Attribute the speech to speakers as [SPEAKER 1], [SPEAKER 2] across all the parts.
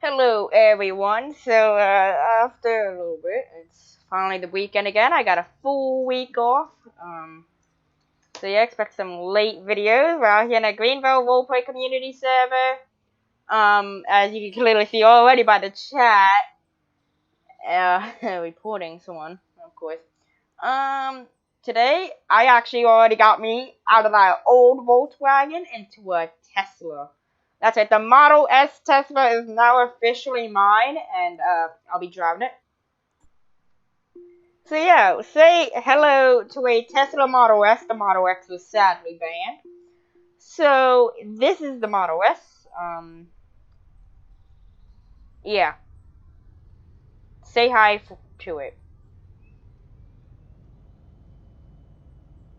[SPEAKER 1] Hello everyone. After a little bit, it's finally the weekend again. I got a full week off. Expect some late videos. We're out here in a Greenville roleplay community server. As you can clearly see already by the chat. Reporting someone, of course. Today I actually already got me out of that old Volkswagen into a Tesla. That's it. The Model S Tesla is now officially mine, and I'll be driving it. So yeah, say hello to a Tesla Model S. The Model X was sadly banned. So this is the Model S. Yeah. Say hi to it.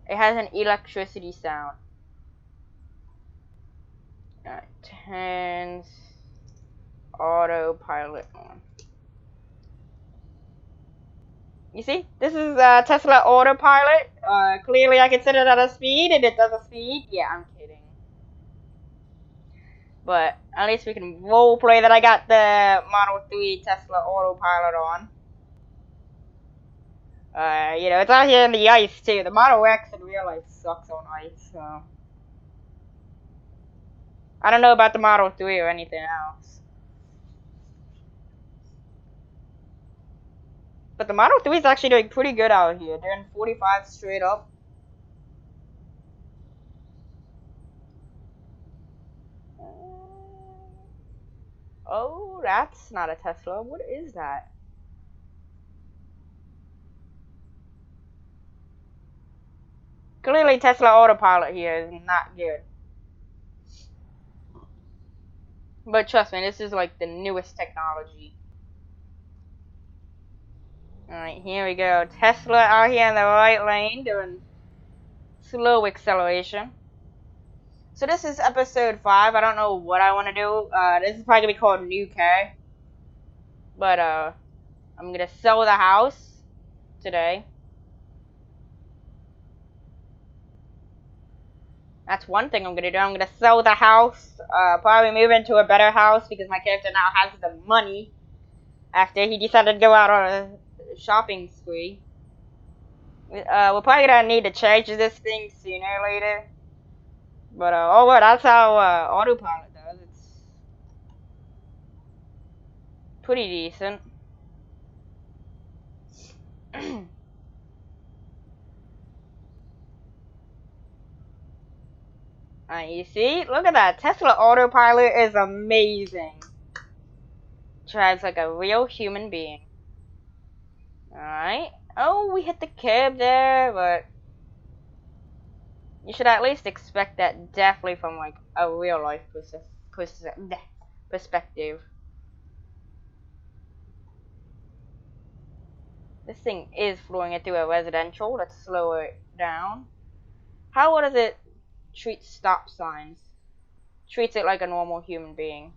[SPEAKER 1] It has an electricity sound. Turns autopilot on. You see, this is Tesla autopilot. Clearly I can set it at a speed, and it does a speed. Yeah, I'm kidding. But at least we can roleplay that I got the Model 3 Tesla autopilot on. It's out here in the ice too. The Model X in real life sucks on ice, so I don't know about the Model 3 or anything else. But the Model 3 is actually doing pretty good out here. Doing 45 straight up. Oh, that's not a Tesla. What is that? Clearly Tesla autopilot here is not good. But trust me, this is like the newest technology. Alright, here we go. Tesla out here in the right lane doing slow acceleration. So this is episode 5. I don't know what I want to do. This is probably going to be called New Car. But I'm going to sell the house today. That's one thing I'm going to do. I'm going to sell the house. Probably move into a better house because my character now has the money. After he decided to go out on a shopping spree. We're probably going to need to change this thing sooner or later. But, oh well, that's how autopilot does. It's pretty decent. You see? Look at that. Tesla autopilot is amazing. Drives like a real human being. Alright. Oh, we hit the curb there, but you should at least expect that definitely from like a real life perspective. This thing is flowing it through a residential. Let's slow it down. How does it treat stop signs? Treats it like a normal human being.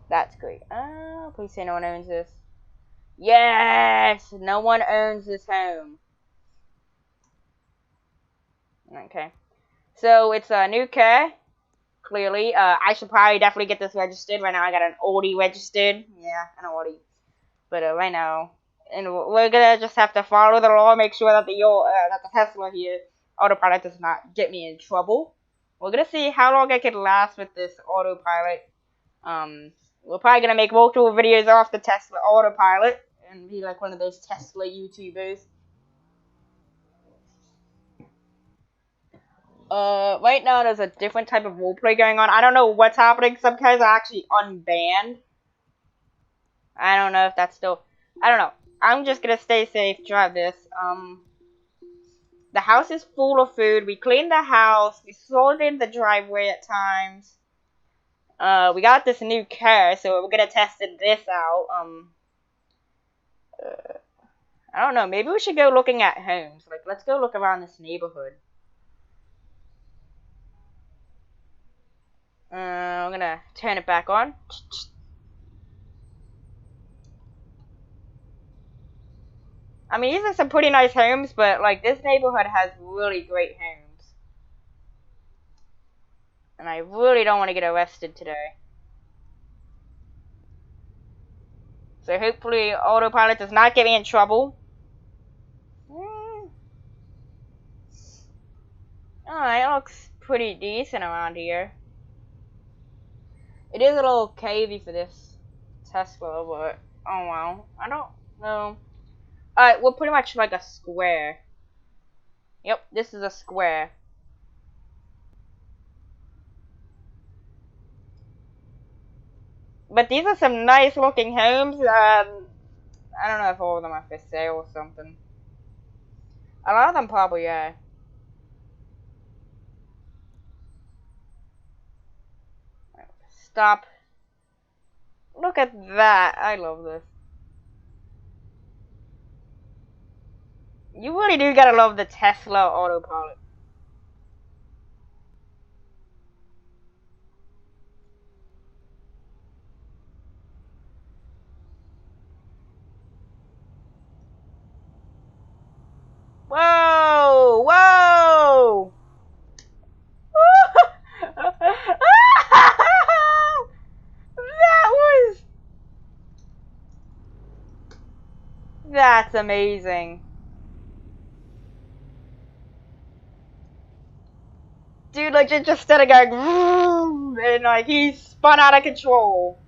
[SPEAKER 1] That's great. Please say no one owns this. Yes! No one owns this home. Okay. So it's a new car. Clearly. I should probably definitely get this registered. Right now I got an Audi registered. Yeah, an Audi. But right now, and we're gonna just have to follow the law, make sure that the Tesla here autopilot does not get me in trouble. We're gonna see how long I can last with this autopilot. We're probably gonna make multiple videos off the Tesla autopilot and be like one of those Tesla YouTubers. Right now there's a different type of roleplay going on. I don't know what's happening. Some guys are actually unbanned. I don't know if that's still... I don't know. I'm just gonna stay safe, drive this. The house is full of food. We cleaned the house. We sorted the driveway at times. We got this new car, so we're gonna test this out. I don't know. Maybe we should go looking at homes. Like, let's go look around this neighborhood. I'm gonna turn it back on. I mean, these are some pretty nice homes, but like this neighborhood has really great homes. And I really don't want to get arrested today. So hopefully autopilot does not get me in trouble. Alright, it looks pretty decent around here. It is a little cavey for this Tesla, but oh well. I don't know. Alright, we're pretty much like a square. Yep, this is a square. But these are some nice looking homes. I don't know if all of them are for sale or something. A lot of them probably are. Stop. Look at that. I love this. You really do gotta love the Tesla autopilot. Whoa! Whoa! That's amazing. Dude, like, it just started going, and like, he spun out of control.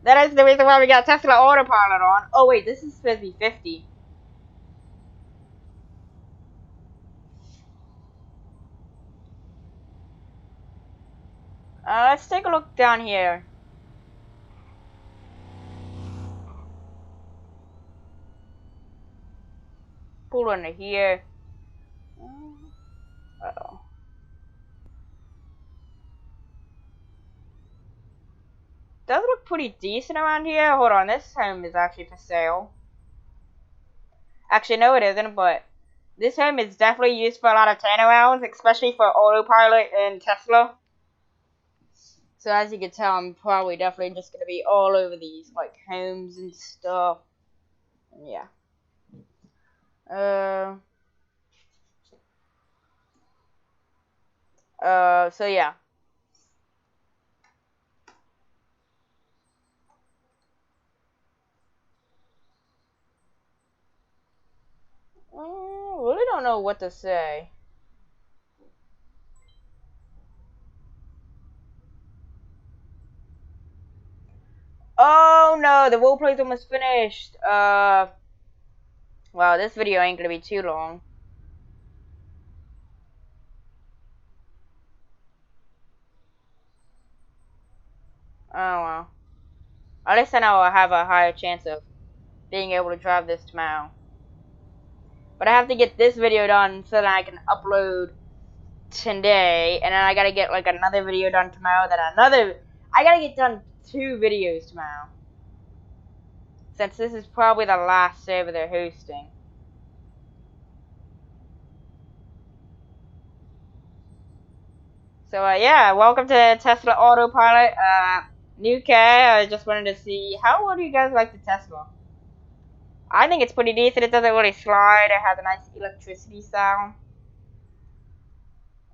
[SPEAKER 1] That is the reason why we got Tesla autopilot on. Oh wait, this is supposed to be 50. Let's take a look down here. Pull into here. Uh-oh. Does look pretty decent around here. Hold on, this home is actually for sale. Actually, no it isn't, but this home is definitely used for a lot of turnarounds, especially for autopilot and Tesla. So as you can tell, I'm probably definitely just going to be all over these, like, homes and stuff. Yeah. So yeah. Really don't know what to say. Oh no, the roleplay's almost finished. Wow, this video ain't gonna be too long. Oh well. At least I know I'll have a higher chance of being able to drive this tomorrow. But I have to get this video done so that I can upload today, and then I gotta get like another video done tomorrow, then I gotta get done 2 videos tomorrow. Since this is probably the last server they're hosting. So yeah, welcome to Tesla Autopilot. New car. I just wanted to see how well do you guys like the Tesla? I think it's pretty decent. It doesn't really slide. It has a nice electricity sound.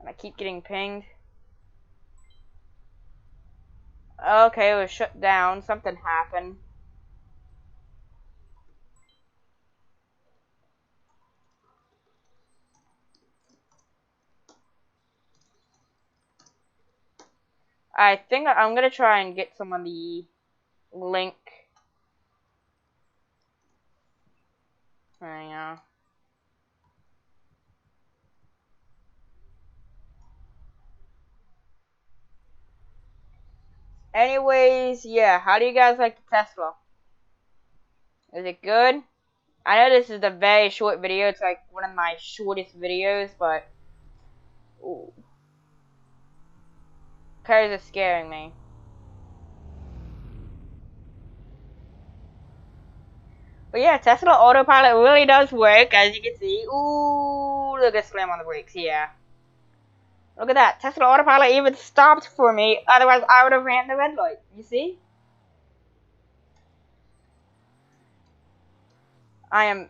[SPEAKER 1] And I keep getting pinged. Okay, it was shut down. Something happened. I think I'm gonna try and get someone the link. Hang on. Anyways, yeah, how do you guys like the Tesla? Is it good? I know this is a very short video. It's like one of my shortest videos, but ooh. Cars are scaring me. But yeah, Tesla Autopilot really does work, as you can see. Ooh, look at slam on the brakes, yeah. Look at that. Tesla Autopilot even stopped for me, otherwise I would have ran the red light. You see? I am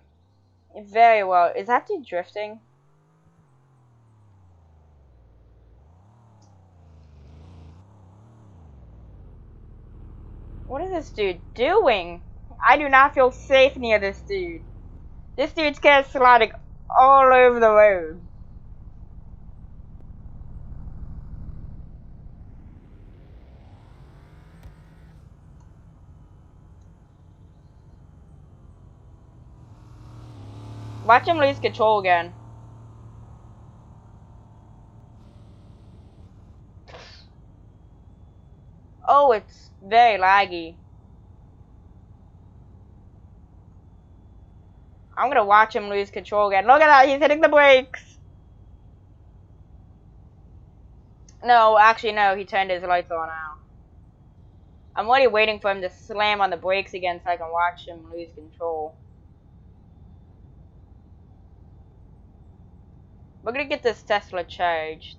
[SPEAKER 1] very well. Is that dude drifting? What is this dude doing? I do not feel safe near this dude. This dude's cat sliding all over the road. Watch him lose control again. Oh, it's very laggy. I'm gonna watch him lose control again. Look at that, he's hitting the brakes. No, actually no, he turned his lights on now. I'm already waiting for him to slam on the brakes again so I can watch him lose control. We're gonna get this Tesla charged.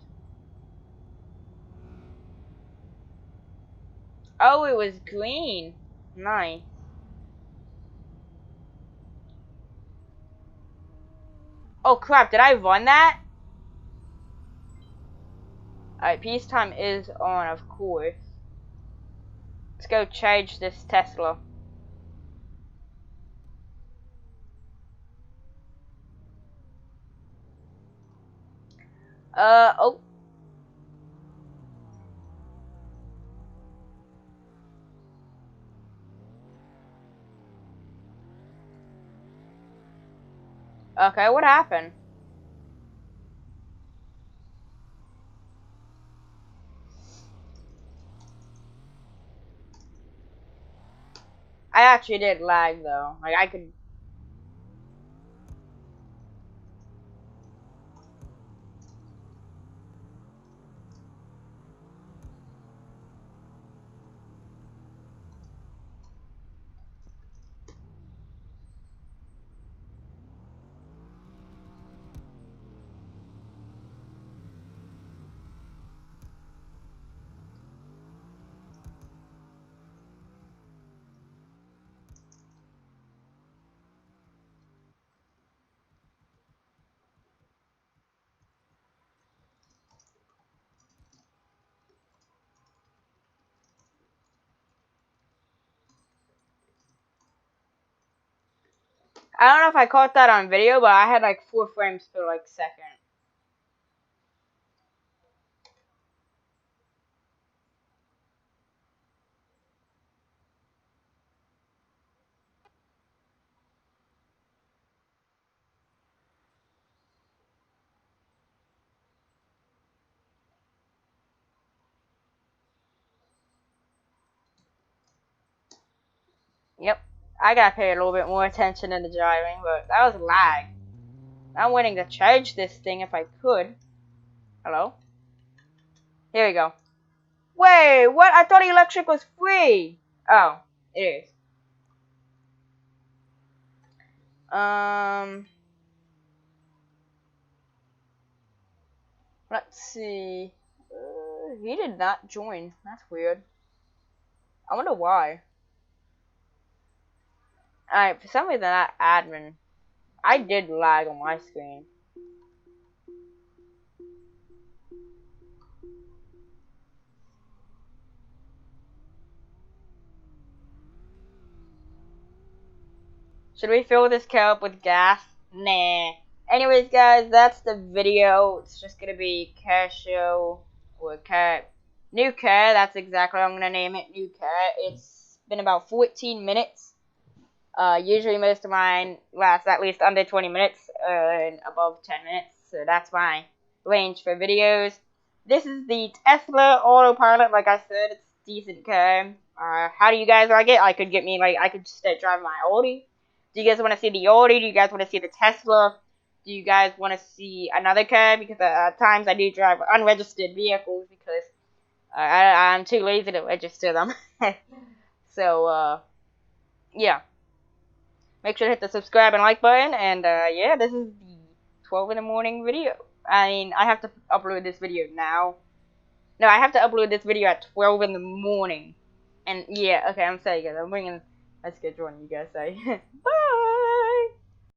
[SPEAKER 1] Oh, it was green. Nice. Oh crap, did I run that? Alright, peacetime is on, of course. Let's go charge this Tesla. Oh. Okay, what happened? I actually did lag though. Like, I could... I don't know if I caught that on video, but I had like 4 frames per like second. Yep. I gotta pay a little bit more attention in the driving, but that was lag. I'm waiting to charge this thing if I could. Hello? Here we go. Wait, what? I thought electric was free. Oh, it is. Let's see. He did not join. That's weird. I wonder why. Alright, for some reason that admin. I did lag on my screen. Should we fill this car up with gas? Nah. Anyways, guys, that's the video. It's just gonna be car show or car. New car, that's exactly what I'm gonna name it. New car. It's been about 14 minutes. Usually most of mine last at least under 20 minutes and above 10 minutes. So that's my range for videos. This is the Tesla Autopilot. Like I said, it's a decent car. How do you guys like it? I could just start driving my Audi. Do you guys want to see the Audi? Do you guys want to see the Tesla? Do you guys want to see another car? Because at times I do drive unregistered vehicles because I'm too lazy to register them. So, yeah. Make sure to hit the subscribe and like button. And, yeah, this is the 12 in the morning video. I mean, I have to upload this video now. No, I have to upload this video at 12 in the morning. And, yeah, okay, I'm sorry, guys. I'm bringing a schedule on you guys. Bye!